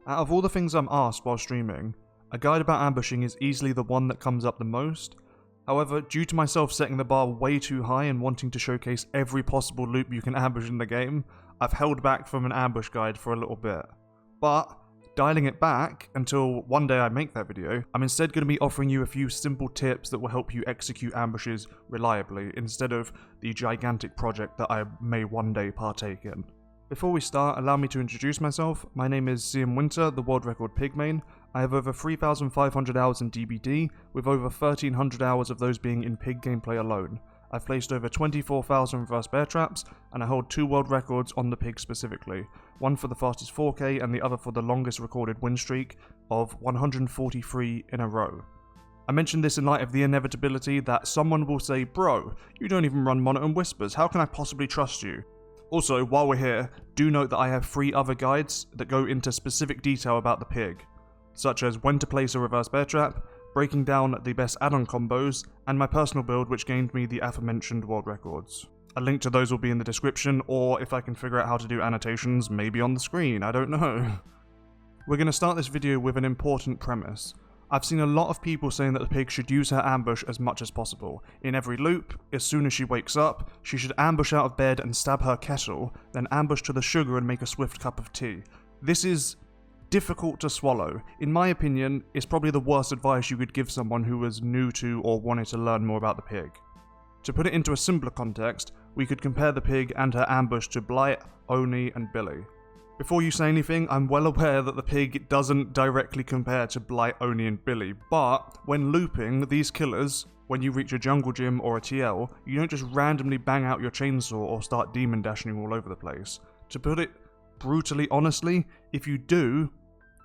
Out of all the things I'm asked while streaming, a guide about ambushing is easily the one that comes up the most. However, due to myself setting the bar way too high and wanting to showcase every possible loop you can ambush in the game, I've held back from an ambush guide for a little bit. But, dialing it back until one day I make that video, I'm instead going to be offering you a few simple tips that will help you execute ambushes reliably, instead of the gigantic project that I may one day partake in. Before we start, allow me to introduce myself. My name is CMWinter, the world record pig main. I have over 3,500 hours in DBD, with over 1,300 hours of those being in pig gameplay alone. I've placed over 24,000 reverse bear traps, and I hold 2 world records on the pig specifically, one for the fastest 4K and the other for the longest recorded win streak of 143 in a row. I mention this in light of the inevitability that someone will say, "Bro, you don't even run monotone whispers, how can I possibly trust you?" Also, while we're here, do note that I have 3 other guides that go into specific detail about the pig, such as when to place a reverse bear trap, breaking down the best add-on combos, and my personal build which gained me the aforementioned world records. A link to those will be in the description, or if I can figure out how to do annotations, maybe on the screen, I don't know. We're going to start this video with an important premise. I've seen a lot of people saying that the pig should use her ambush as much as possible. In every loop, as soon as she wakes up, she should ambush out of bed and stab her kettle, then ambush to the sugar and make a swift cup of tea. This is difficult to swallow. In my opinion, it's probably the worst advice you could give someone who was new to or wanted to learn more about the pig. To put it into a simpler context, we could compare the pig and her ambush to Blight, Oni, and Billy. Before you say anything, I'm well aware that the pig doesn't directly compare to Blight, Oni, and Billy, but when looping these killers, when you reach a jungle gym or a TL, you don't just randomly bang out your chainsaw or start demon dashing all over the place. To put it brutally honestly, if you do,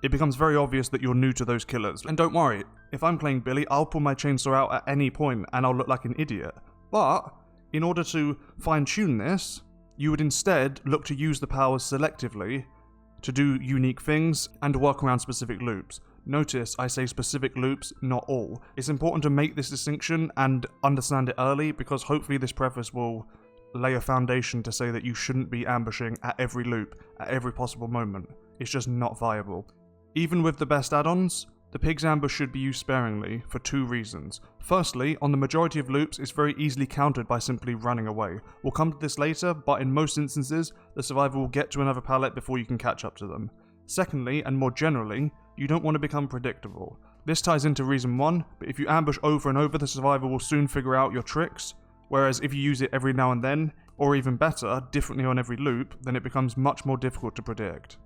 it becomes very obvious that you're new to those killers. And don't worry, if I'm playing Billy, I'll pull my chainsaw out at any point and I'll look like an idiot. But, in order to fine-tune this, you would instead look to use the powers selectively to do unique things and work around specific loops. Notice I say specific loops, not all. It's important to make this distinction and understand it early, because hopefully this preface will lay a foundation to say that you shouldn't be ambushing at every loop, at every possible moment. It's just not viable. Even with the best add-ons, the pig's ambush should be used sparingly for 2 reasons. Firstly, on the majority of loops, it's very easily countered by simply running away. We'll come to this later, but in most instances, the survivor will get to another pallet before you can catch up to them. Secondly, and more generally, you don't want to become predictable. This ties into reason 1, but if you ambush over and over, the survivor will soon figure out your tricks, whereas if you use it every now and then, or even better, differently on every loop, then it becomes much more difficult to predict.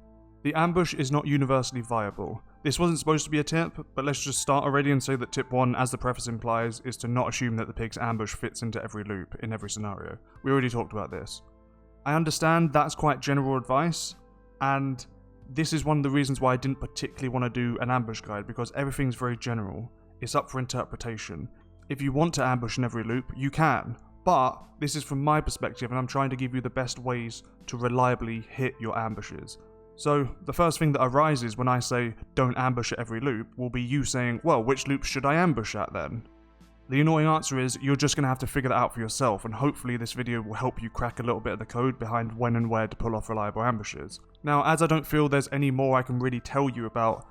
The ambush is not universally viable. This wasn't supposed to be a tip, but let's just start already and say that tip 1, as the preface implies, is to not assume that the pig's ambush fits into every loop, in every scenario. We already talked about this. I understand that's quite general advice, and this is one of the reasons why I didn't particularly want to do an ambush guide, because everything's very general. It's up for interpretation. If you want to ambush in every loop, you can, but this is from my perspective, and I'm trying to give you the best ways to reliably hit your ambushes. So, the first thing that arises when I say don't ambush at every loop will be you saying, well, which loops should I ambush at then? The annoying answer is you're just going to have to figure that out for yourself, and hopefully this video will help you crack a little bit of the code behind when and where to pull off reliable ambushes. Now, as I don't feel there's any more I can really tell you about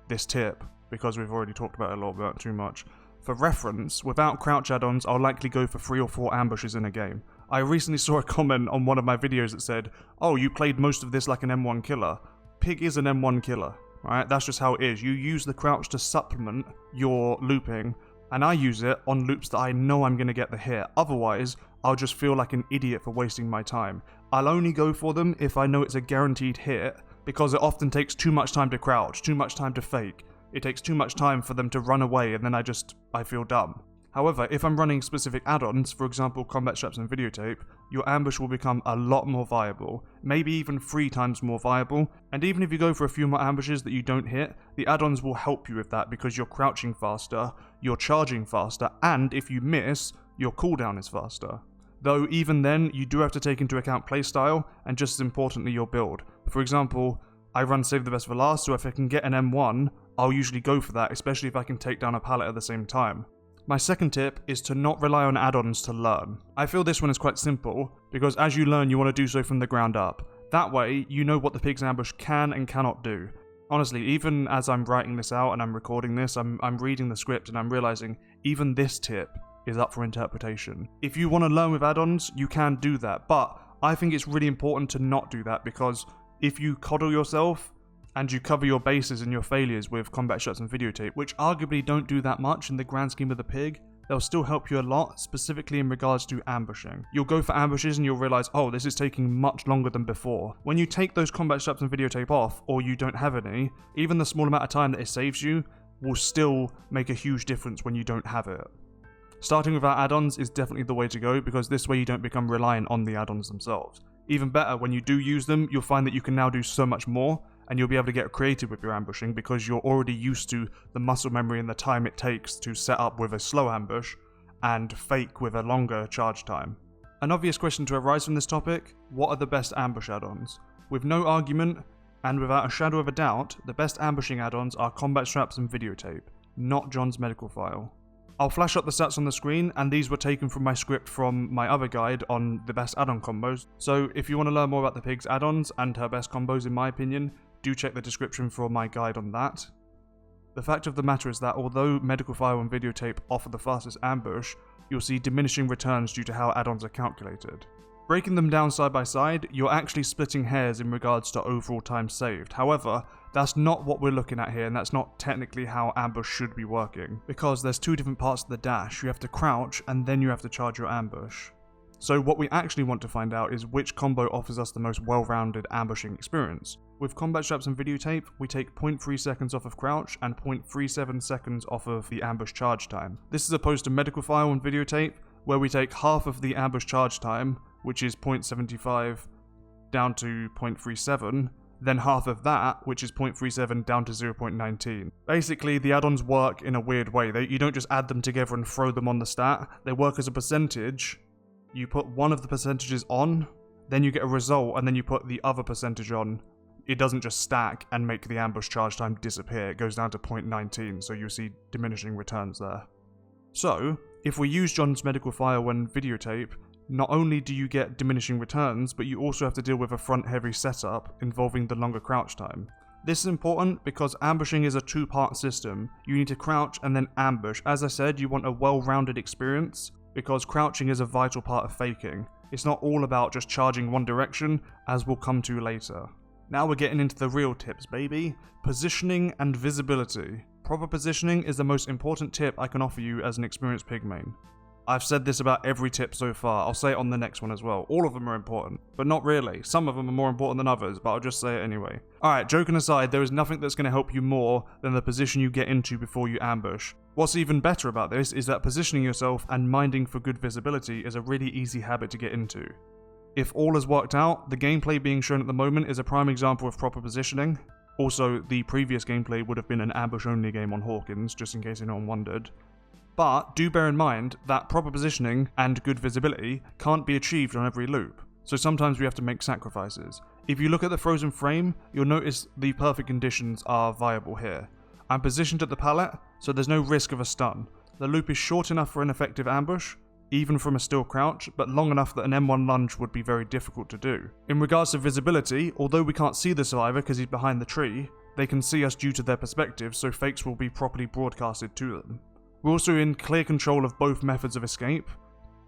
this tip, because we've already talked about it a little bit too much, for reference, without crouch add-ons, I'll likely go for 3 or 4 ambushes in a game. I recently saw a comment on one of my videos that said, "Oh, you played most of this like an M1 killer." Pig is an M1 killer, right? That's just how it is. You use the crouch to supplement your looping, and I use it on loops that I know I'm going to get the hit. Otherwise, I'll just feel like an idiot for wasting my time. I'll only go for them if I know it's a guaranteed hit, because it often takes too much time to crouch, too much time to fake. It takes too much time for them to run away, and then I feel dumb. However, if I'm running specific add-ons, for example combat straps and videotape, your ambush will become a lot more viable, maybe even 3 times more viable, and even if you go for a few more ambushes that you don't hit, the add-ons will help you with that because you're crouching faster, you're charging faster, and if you miss, your cooldown is faster. Though even then, you do have to take into account playstyle, and just as importantly your build. For example, I run save the best for last, so if I can get an M1, I'll usually go for that, especially if I can take down a pallet at the same time. My second tip is to not rely on add-ons to learn. I feel this one is quite simple, because as you learn you want to do so from the ground up. That way, you know what the pig's ambush can and cannot do. Honestly, even as I'm writing this out and I'm recording this, I'm reading the script and I'm realizing even this tip is up for interpretation. If you want to learn with add-ons, you can do that, but I think it's really important to not do that, because if you coddle yourself and you cover your bases and your failures with combat shots and videotape, which arguably don't do that much in the grand scheme of the pig, they'll still help you a lot, specifically in regards to ambushing. You'll go for ambushes and you'll realize, oh, this is taking much longer than before. When you take those combat straps and videotape off, or you don't have any, even the small amount of time that it saves you will still make a huge difference when you don't have it. Starting without add-ons is definitely the way to go, because this way you don't become reliant on the add-ons themselves. Even better, when you do use them, you'll find that you can now do so much more, and you'll be able to get creative with your ambushing because you're already used to the muscle memory and the time it takes to set up with a slow ambush and fake with a longer charge time. An obvious question to arise from this topic: what are the best ambush add-ons? With no argument, and without a shadow of a doubt, the best ambushing add-ons are combat straps and videotape, not John's medical file. I'll flash up the stats on the screen, and these were taken from my script from my other guide on the best add-on combos, so if you want to learn more about the pig's add-ons and her best combos in my opinion, do check the description for my guide on that. The fact of the matter is that although medical file and videotape offer the fastest ambush, you'll see diminishing returns due to how add-ons are calculated. Breaking them down side by side, you're actually splitting hairs in regards to overall time saved. However, that's not what we're looking at here, and that's not technically how ambush should be working, because there's two different parts of the dash. You have to crouch and then you have to charge your ambush. So what we actually want to find out is which combo offers us the most well-rounded ambushing experience. With combat straps and videotape, we take 0.3 seconds off of crouch and 0.37 seconds off of the ambush charge time. This is opposed to medical file and videotape, where we take half of the ambush charge time, which is 0.75 down to 0.37, then half of that, which is 0.37 down to 0.19. Basically, the add-ons work in a weird way. You don't just add them together and throw them on the stat. They work as a percentage. You put one of the percentages on, then you get a result, and then you put the other percentage on. It doesn't just stack and make the ambush charge time disappear. It goes down to 0.19, so you see diminishing returns there. So, if we use John's medical file and videotape, not only do you get diminishing returns, but you also have to deal with a front-heavy setup involving the longer crouch time. This is important because ambushing is a two-part system. You need to crouch and then ambush. As I said, you want a well-rounded experience, because crouching is a vital part of faking. It's not all about just charging one direction, as we'll come to later. Now we're getting into the real tips, baby. Positioning and visibility. Proper positioning is the most important tip I can offer you as an experienced pig main. I've said this about every tip so far. I'll say it on the next one as well. All of them are important, but not really. Some of them are more important than others, but I'll just say it anyway. Alright, joking aside, there is nothing that's going to help you more than the position you get into before you ambush. What's even better about this is that positioning yourself and minding for good visibility is a really easy habit to get into. If all has worked out, the gameplay being shown at the moment is a prime example of proper positioning. Also, the previous gameplay would have been an ambush-only game on Hawkins, just in case anyone wondered. But do bear in mind that proper positioning and good visibility can't be achieved on every loop, so sometimes we have to make sacrifices. If you look at the frozen frame, you'll notice the perfect conditions are viable here. I'm positioned at the pallet, so there's no risk of a stun. The loop is short enough for an effective ambush, even from a still crouch, but long enough that an M1 lunge would be very difficult to do. In regards to visibility, although we can't see the survivor because he's behind the tree, they can see us due to their perspective, so fakes will be properly broadcasted to them. We're also in clear control of both methods of escape.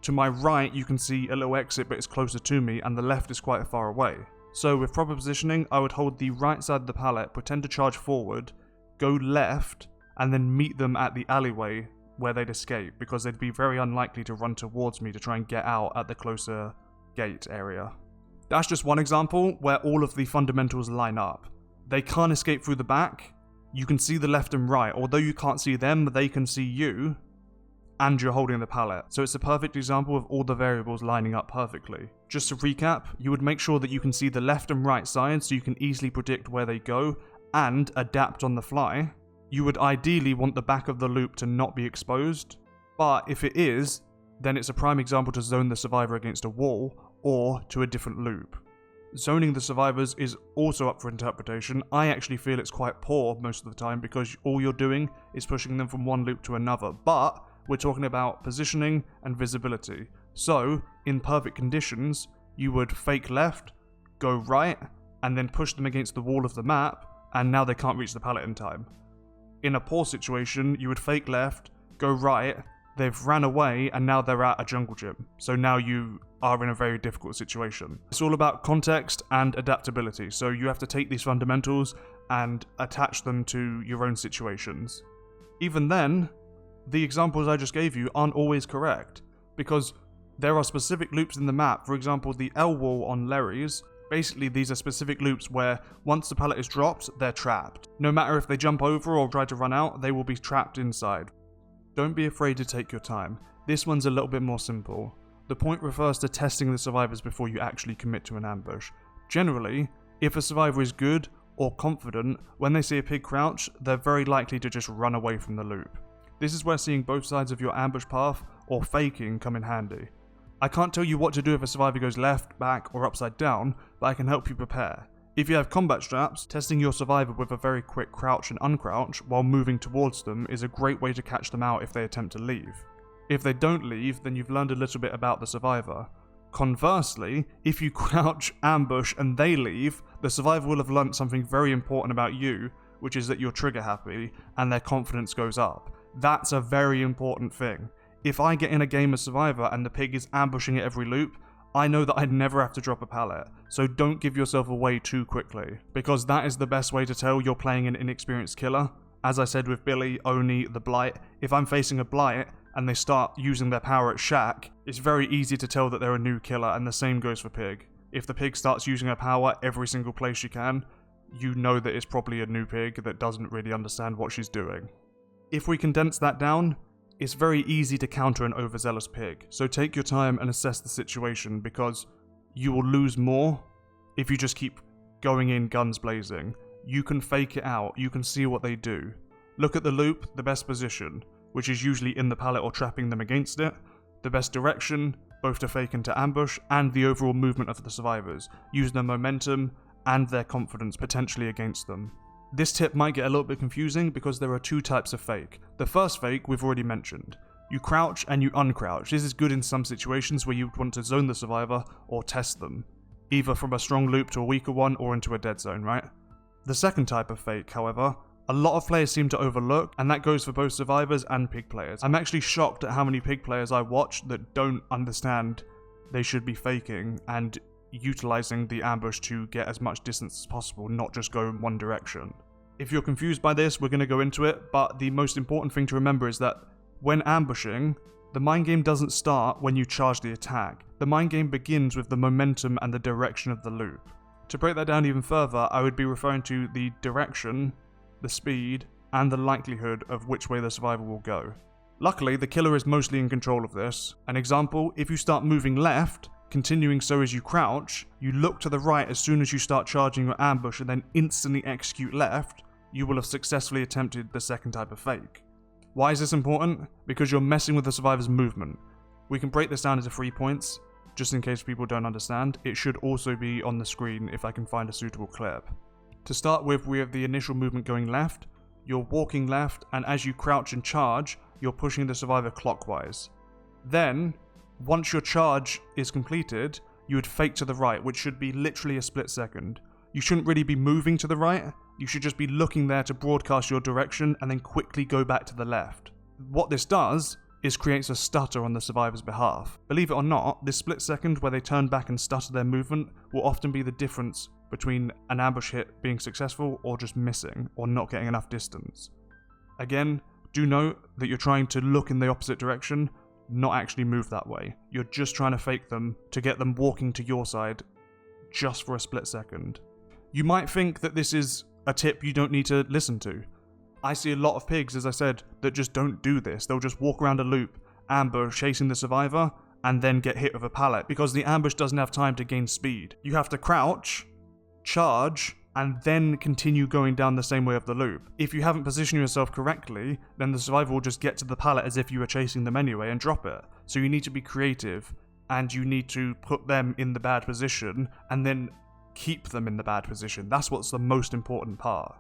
To my right you can see a little exit, but it's closer to me, and the left is quite far away. So with proper positioning, I would hold the right side of the pallet, pretend to charge forward, go left, and then meet them at the alleyway where they'd escape, because they'd be very unlikely to run towards me to try and get out at the closer gate area. That's just one example where all of the fundamentals line up. They can't escape through the back. You can see the left and right. Although you can't see them, they can see you, and you're holding the pallet. So it's a perfect example of all the variables lining up perfectly. Just to recap, you would make sure that you can see the left and right side so you can easily predict where they go and adapt on the fly. You would ideally want the back of the loop to not be exposed, but if it is, then it's a prime example to zone the survivor against a wall or to a different loop. Zoning the survivors is also up for interpretation. I actually feel it's quite poor most of the time because all you're doing is pushing them from one loop to another, but we're talking about positioning and visibility. So, in perfect conditions, you would fake left, go right, and then push them against the wall of the map, and now they can't reach the pallet in time. In a poor situation, you would fake left, go right, they've ran away, and now they're at a jungle gym. So now you are in a very difficult situation. It's all about context and adaptability, so you have to take these fundamentals and attach them to your own situations. Even then, the examples I just gave you aren't always correct, because there are specific loops in the map. For example, the L wall on Larry's, basically these are specific loops where once the pallet is dropped, they're trapped. No matter if they jump over or try to run out, they will be trapped inside. Don't be afraid to take your time. This one's a little bit more simple. The point refers to testing the survivors before you actually commit to an ambush. Generally, if a survivor is good or confident, when they see a pig crouch, they're very likely to just run away from the loop. This is where seeing both sides of your ambush path or faking come in handy. I can't tell you what to do if a survivor goes left, back, or upside down, but I can help you prepare. If you have combat straps, testing your survivor with a very quick crouch and uncrouch while moving towards them is a great way to catch them out if they attempt to leave. If they don't leave, then you've learned a little bit about the survivor. Conversely, if you crouch, ambush, and they leave, the survivor will have learnt something very important about you, which is that you're trigger happy, and their confidence goes up. That's a very important thing. If I get in a game of Survivor and the pig is ambushing at every loop, I know that I'd never have to drop a pallet, so don't give yourself away too quickly, because that is the best way to tell you're playing an inexperienced killer. As I said with Billy, Oni, the Blight, if I'm facing a Blight and they start using their power at Shack, it's very easy to tell that they're a new killer, and the same goes for Pig. If the pig starts using her power every single place she can, you know that it's probably a new pig that doesn't really understand what she's doing. If we condense that down, it's very easy to counter an overzealous pig, so take your time and assess the situation, because you will lose more if you just keep going in guns blazing. You can fake it out, you can see what they do. Look at the loop, the best position, which is usually in the pallet or trapping them against it, the best direction, both to fake and to ambush, and the overall movement of the survivors. Use their momentum and their confidence potentially against them. This tip might get a little bit confusing because there are two types of fake. The first fake we've already mentioned. You crouch and you uncrouch. This is good in some situations where you would want to zone the survivor or test them, either from a strong loop to a weaker one or into a dead zone, right? The second type of fake, however, a lot of players seem to overlook, and that goes for both survivors and pig players. I'm actually shocked at how many pig players I watch that don't understand they should be faking and utilizing the ambush to get as much distance as possible, not just go in one direction. If you're confused by this, we're going to go into it, but the most important thing to remember is that when ambushing, the mind game doesn't start when you charge the attack. The mind game begins with the momentum and the direction of the loop. To break that down even further, I would be referring to the direction, the speed, and the likelihood of which way the survivor will go. Luckily, the killer is mostly in control of this. An example, if you start moving left, continuing so as you crouch, you look to the right as soon as you start charging your ambush and then instantly execute left, you will have successfully attempted the second type of fake. Why is this important? Because you're messing with the survivor's movement. We can break this down into 3 points, just in case people don't understand. It should also be on the screen if I can find a suitable clip. To start with, we have the initial movement going left. You're walking left, and as you crouch and charge, you're pushing the survivor clockwise. Then, once your charge is completed, you would fake to the right, which should be literally a split second. You shouldn't really be moving to the right, you should just be looking there to broadcast your direction and then quickly go back to the left. What this does is creates a stutter on the survivor's behalf. Believe it or not, this split second where they turn back and stutter their movement will often be the difference between an ambush hit being successful or just missing or not getting enough distance. Again, do note that you're trying to look in the opposite direction, not actually move that way. You're just trying to fake them to get them walking to your side just for a split second. You might think that this is a tip you don't need to listen to. I see a lot of pigs, as I said, that just don't do this. They'll just walk around a loop, ambush, chasing the survivor, and then get hit with a pallet because the ambush doesn't have time to gain speed. You have to crouch, charge, and then continue going down the same way of the loop. If you haven't positioned yourself correctly, then the survivor will just get to the pallet as if you were chasing them anyway and drop it. So you need to be creative, and you need to put them in the bad position, and then keep them in the bad position. That's what's the most important part.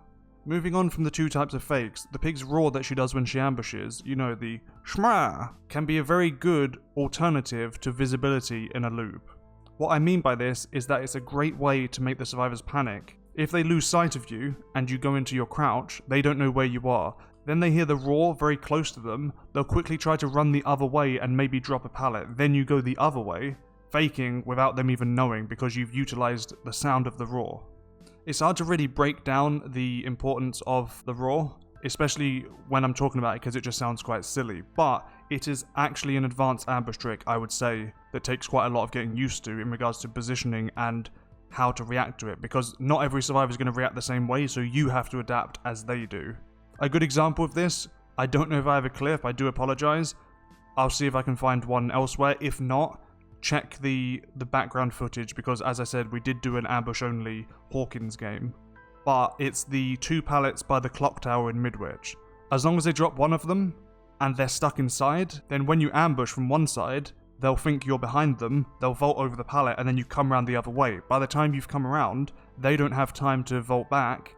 Moving on from the two types of fakes, the pig's roar that she does when she ambushes, you know, the shmah, can be a very good alternative to visibility in a loop. What I mean by this is that it's a great way to make the survivors panic If they lose sight of you and you go into your crouch, they don't know where you are. Then they hear the roar very close to them, they'll quickly try to run the other way and maybe drop a pallet, then you go the other way, faking without them even knowing because you've utilized the sound of the roar. It's hard to really break down the importance of the roar, especially when I'm talking about it because it just sounds quite silly, but it is actually an advanced ambush trick, I would say, that takes quite a lot of getting used to in regards to positioning and how to react to it, because not every survivor is going to react the same way, so you have to adapt as they do. A good example of this, I don't know if I have a clip, I do apologize. I'll see if I can find one elsewhere. If not, check the background footage, because as I said, we did do an ambush-only Hawkins game. But it's the 2 pallets by the clock tower in Midwich. As long as they drop one of them, and they're stuck inside, then when you ambush from one side, they'll think you're behind them, they'll vault over the pallet, and then you come around the other way. By the time you've come around, they don't have time to vault back,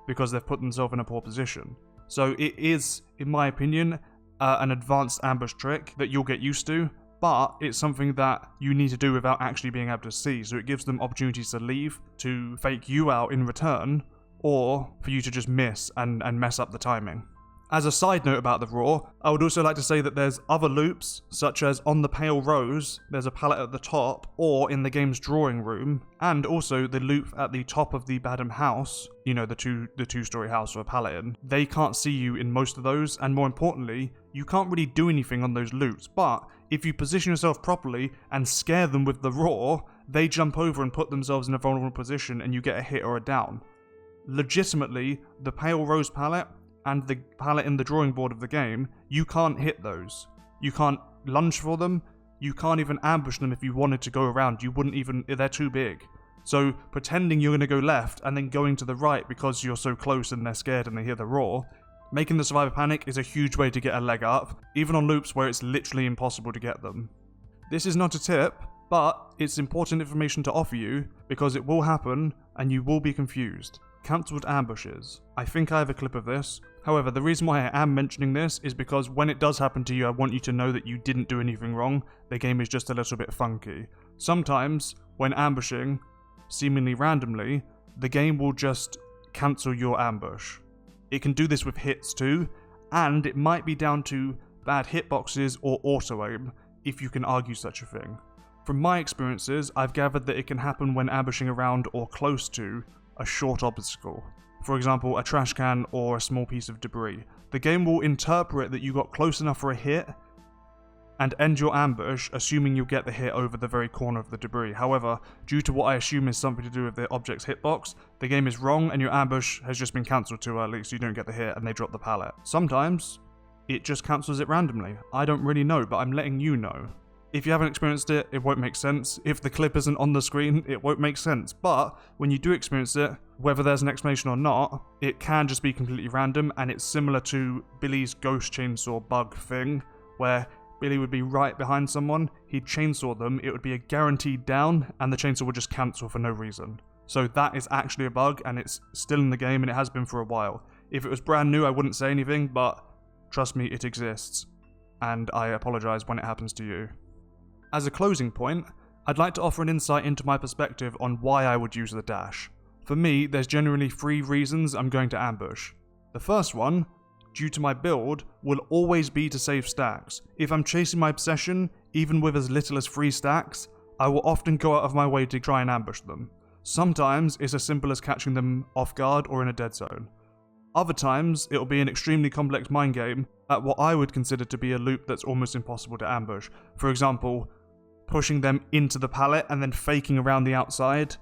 because they've put themselves in a poor position. So it is, in my opinion, an advanced ambush trick that you'll get used to, but it's something that you need to do without actually being able to see, so it gives them opportunities to leave, to fake you out in return, or for you to just miss and mess up the timing. As a side note about the roar, I would also like to say that there's other loops, such as on the Pale Rose, there's a pallet at the top, or in the game's drawing room, and also the loop at the top of the Badham house, you know, the two-story house with a pallet in. They can't see you in most of those, and more importantly, you can't really do anything on those loops, but if you position yourself properly and scare them with the roar, they jump over and put themselves in a vulnerable position and you get a hit or a down. Legitimately, the Pale Rose pallet and the pallet in the drawing board of the game, you can't hit those. You can't lunge for them, you can't even ambush them if you wanted to go around, you wouldn't even, they're too big. So pretending you're going to go left and then going to the right because you're so close and they're scared and they hear the roar, making the survivor panic is a huge way to get a leg up, even on loops where it's literally impossible to get them. This is not a tip, but it's important information to offer you because it will happen and you will be confused. Cancelled ambushes. I think I have a clip of this. However, the reason why I am mentioning this is because when it does happen to you, I want you to know that you didn't do anything wrong. The game is just a little bit funky. Sometimes, when ambushing, seemingly randomly, the game will just cancel your ambush. It can do this with hits too, and it might be down to bad hitboxes or auto-aim, if you can argue such a thing. From my experiences, I've gathered that it can happen when ambushing around or close to a short obstacle. For example, a trash can or a small piece of debris. The game will interpret that you got close enough for a hit and end your ambush, assuming you'll get the hit over the very corner of the debris. However, due to what I assume is something to do with the object's hitbox, the game is wrong and your ambush has just been cancelled too early, so you don't get the hit and they drop the pallet. Sometimes, it just cancels it randomly. I don't really know, but I'm letting you know. If you haven't experienced it, it won't make sense. If the clip isn't on the screen, it won't make sense. But when you do experience it, whether there's an explanation or not, it can just be completely random, and it's similar to Billy's ghost chainsaw bug thing, where Billy would be right behind someone, he'd chainsaw them, it would be a guaranteed down, and the chainsaw would just cancel for no reason. So that is actually a bug, and it's still in the game, and it has been for a while. If it was brand new, I wouldn't say anything, but trust me, it exists. And I apologise when it happens to you. As a closing point, I'd like to offer an insight into my perspective on why I would use the dash. For me, there's generally 3 reasons I'm going to ambush. The first one, due to my build, will always be to save stacks. If I'm chasing my obsession, even with as little as 3 stacks, I will often go out of my way to try and ambush them. Sometimes it's as simple as catching them off guard or in a dead zone. Other times, it'll be an extremely complex mind game at what I would consider to be a loop that's almost impossible to ambush. For example, pushing them into the pallet and then faking around the outside,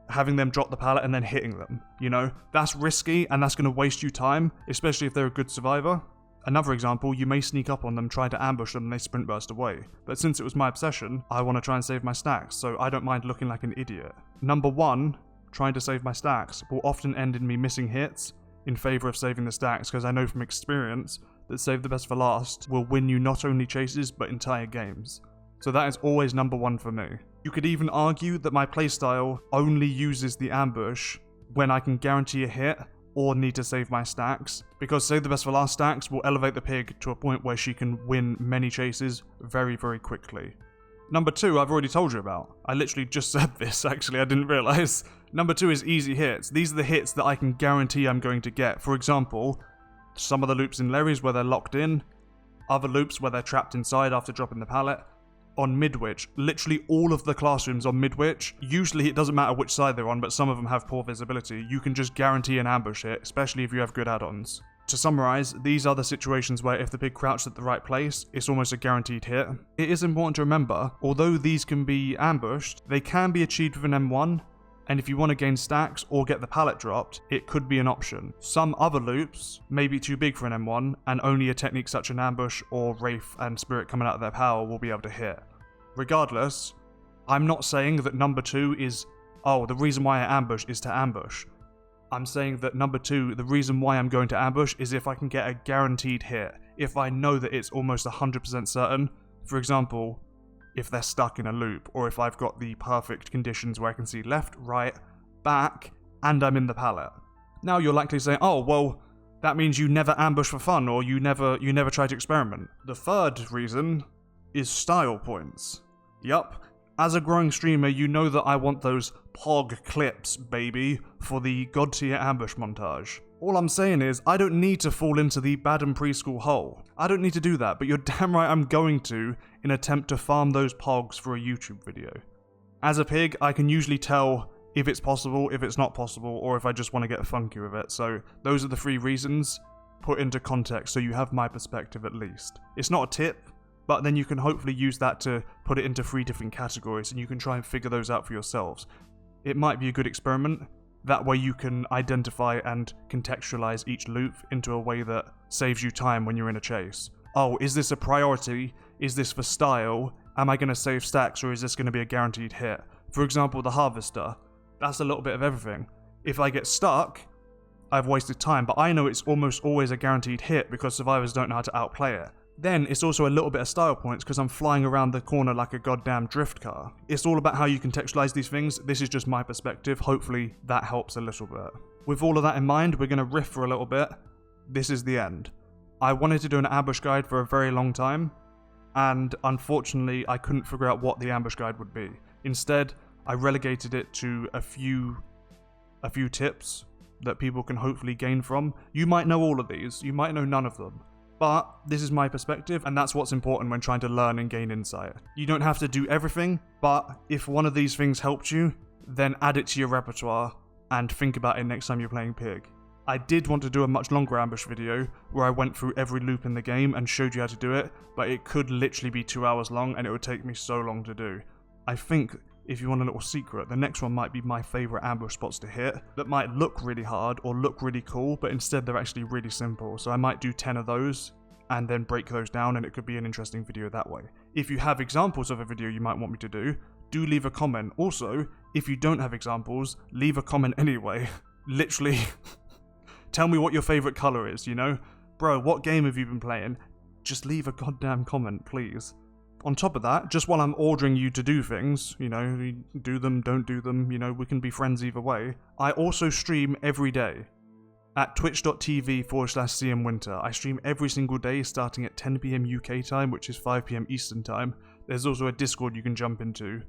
having them drop the pallet and then hitting them, you know? That's risky and that's going to waste you time, especially if they're a good survivor. Another example, you may sneak up on them, try to ambush them and they sprint burst away. But since it was my obsession, I want to try and save my stacks, so I don't mind looking like an idiot. Number 1, trying to save my stacks, will often end in me missing hits in favour of saving the stacks, because I know from experience that save the best for last will win you not only chases but entire games. So that is always number 1 for me. You could even argue that my playstyle only uses the ambush when I can guarantee a hit or need to save my stacks, because save the best for last stacks will elevate the pig to a point where she can win many chases very, very quickly. Number 2, I've already told you about. I literally just said this, actually, I didn't realise. Number 2 is easy hits. These are the hits that I can guarantee I'm going to get. For example, some of the loops in Lery's where they're locked in, other loops where they're trapped inside after dropping the pallet. On Midwich, literally all of the classrooms on Midwich, usually it doesn't matter which side they're on, but some of them have poor visibility, you can just guarantee an ambush hit, especially if you have good add-ons. To summarise, these are the situations where if the pig crouched at the right place, it's almost a guaranteed hit. It is important to remember, although these can be ambushed, they can be achieved with an M1, and if you want to gain stacks or get the pallet dropped, it could be an option. Some other loops may be too big for an M1, and only a technique such as an ambush or Wraith and Spirit coming out of their power will be able to hit. Regardless, I'm not saying that number 2 is, oh, the reason why I ambush is to ambush. I'm saying that number 2, the reason why I'm going to ambush is if I can get a guaranteed hit. If I know that it's almost 100% certain. For example, if they're stuck in a loop, or if I've got the perfect conditions where I can see left, right, back, and I'm in the pallet. Now you're likely saying, oh, well, that means you never ambush for fun, or you never try to experiment. The third reason is style points. Yup. As a growing streamer, you know that I want those POG clips, baby, for the God tier ambush montage. All I'm saying is, I don't need to fall into the bad and preschool hole. I don't need to do that, but you're damn right I'm going to, in attempt to farm those POGs for a YouTube video. As a pig, I can usually tell if it's possible, if it's not possible, or if I just want to get funky with it. So those are the 3 reasons, put into context so you have my perspective at least. It's not a tip, but then you can hopefully use that to put it into 3 different categories and you can try and figure those out for yourselves. It might be a good experiment. That way you can identify and contextualize each loop into a way that saves you time when you're in a chase. Oh, is this a priority? Is this for style? Am I going to save stacks, or is this going to be a guaranteed hit? For example, the Harvester. That's a little bit of everything. If I get stuck, I've wasted time, but I know it's almost always a guaranteed hit because survivors don't know how to outplay it. Then it's also a little bit of style points because I'm flying around the corner like a goddamn drift car. It's all about how you contextualize these things. This is just my perspective. Hopefully that helps a little bit. With all of that in mind, we're going to riff for a little bit. This is the end. I wanted to do an ambush guide for a very long time, and unfortunately I couldn't figure out what the ambush guide would be. Instead, I relegated it to a few tips that people can hopefully gain from. You might know all of these, you might know none of them. But this is my perspective, and that's what's important when trying to learn and gain insight. You don't have to do everything, but if one of these things helped you, then add it to your repertoire and think about it next time you're playing Pig. I did want to do a much longer ambush video where I went through every loop in the game and showed you how to do it, but it could literally be 2 hours long and it would take me so long to do. I think, if you want a little secret, the next one might be my favourite ambush spots to hit that might look really hard or look really cool, but instead they're actually really simple. So I might do 10 of those and then break those down, and it could be an interesting video that way. If you have examples of a video you might want me to do leave a comment. Also, if you don't have examples, leave a comment anyway. Literally, tell me what your favourite colour is, you know? Bro, what game have you been playing? Just leave a goddamn comment, please. On top of that, just while I'm ordering you to do things, you know, do them, don't do them, you know, we can be friends either way, I also stream every day at twitch.tv/CMWinter. I stream every single day starting at 10 PM UK time, which is 5 PM Eastern time. There's also a Discord you can jump into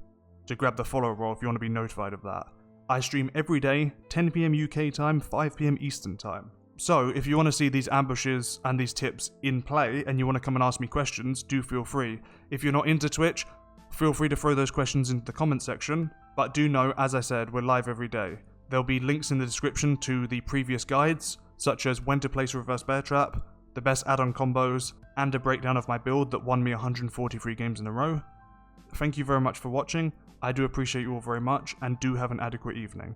to grab the follow roll if you want to be notified of that. I stream every day, 10 PM UK time, 5 PM Eastern time. So, if you want to see these ambushes and these tips in play and you want to come and ask me questions, do feel free. If you're not into Twitch, feel free to throw those questions into the comment section, but do know, as I said, we're live every day. There'll be links in the description to the previous guides, such as when to place a reverse bear trap, the best add-on combos, and a breakdown of my build that won me 143 games in a row. Thank you very much for watching, I do appreciate you all very much, and do have an adequate evening.